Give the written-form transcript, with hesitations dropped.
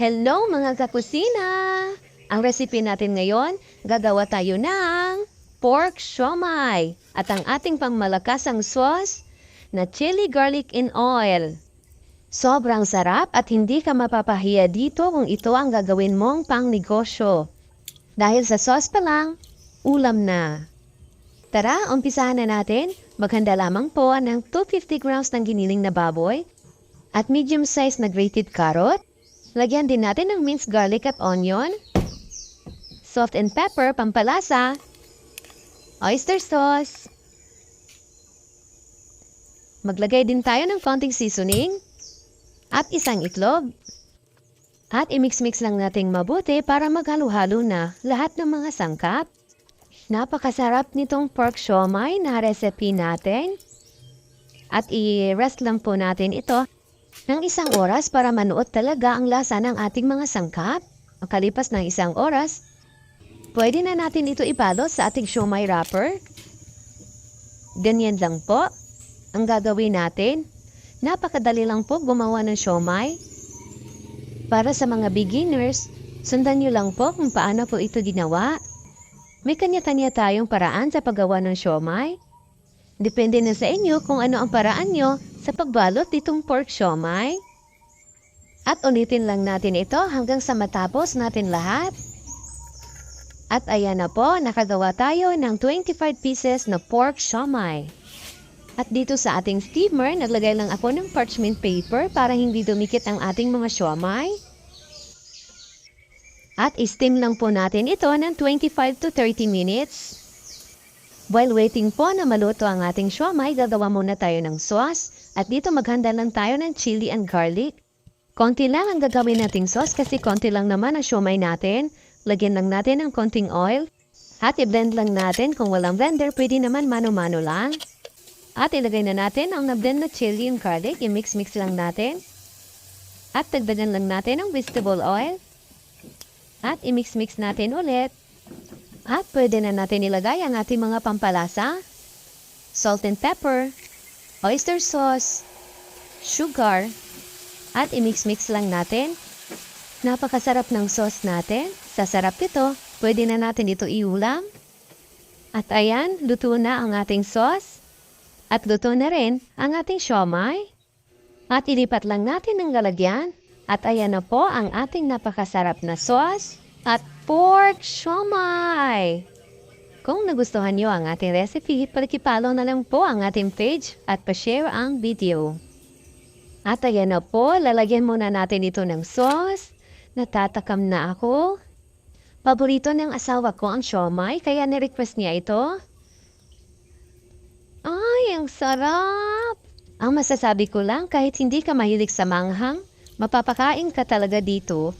Hello mga kakusina! Ang recipe natin ngayon, gagawa tayo ng pork siomai at ang ating pangmalakasang sauce na chili garlic in oil. Sobrang sarap at hindi ka mapapahiya dito kung ito ang gagawin mong pangnegosyo. Dahil sa sauce pa lang, ulam na. Tara, umpisahan na natin. Maghanda lamang po ng 250 grams ng giniling na baboy at medium size na grated carrot. Lagyan din natin ng minced garlic at onion, salt and pepper, pampalasa, oyster sauce. Maglagay din tayo ng konting seasoning at isang itlog. At i-mix-mix lang natin mabuti para maghalo-halo na lahat ng mga sangkap. Napakasarap nitong pork siomai na recipe natin. At i-rest lang po natin ito ng 1 oras para manuot talaga ang lasa ng ating mga sangkap. Makalipas ng 1 oras, pwede na natin ito ibalot sa ating siomai wrapper. Ganyan lang po ang gagawin natin. Napakadali lang po gumawa ng siomai. Para sa mga beginners, sundan nyo lang po kung paano po ito ginawa. May kanya-kanya tayong paraan sa paggawa ng siomai. Depende na sa inyo kung ano ang paraan nyo sa pagbalot nitong pork siomai. At ulitin lang natin ito hanggang sa matapos natin lahat. At ayan na po, nakagawa tayo ng 25 pieces na pork siomai. At dito sa ating steamer, naglagay lang ako ng parchment paper para hindi dumikit ang ating mga siomai. At i-steam lang po natin ito ng 25 to 30 minutes. While waiting po na maluto ang ating siomai, gagawa muna tayo ng sauce. At dito maghanda lang tayo ng chili and garlic. Konti lang ang gagawin nating sauce kasi konti lang naman ang siomai natin. Lagyan lang natin ng konting oil. At i-blend lang natin. Kung walang blender, pwede naman mano-mano lang. At ilagay na natin ang na-blend na chili and garlic. I-mix-mix lang natin. At dagdagan lang natin ang vegetable oil. At i-mix-mix natin ulit. At pwede na natin ilagay ang ating mga pampalasa, salt and pepper, oyster sauce, sugar, at i-mix-mix lang natin. Napakasarap ng sauce natin. Sa sarap nito, pwede na natin ito iulam. At ayan, luto na ang ating sauce. At luto na rin ang ating siomai. At ilipat lang natin ang lalagyan. At ayan na po ang ating napakasarap na sauce at pork siomai. Kung nagustuhan nyo ang ating recipe, pakipollow na lang po ang ating page at pa-share ang video. At ayan na po, lalagyan muna natin ito ng sauce. Natatakam na ako. Paborito ng asawa ko ang siomai, kaya ni-request niya ito. Ay, ang sarap! Ang masasabi ko lang, kahit hindi ka mahilig sa manghang, mapapakain ka talaga dito.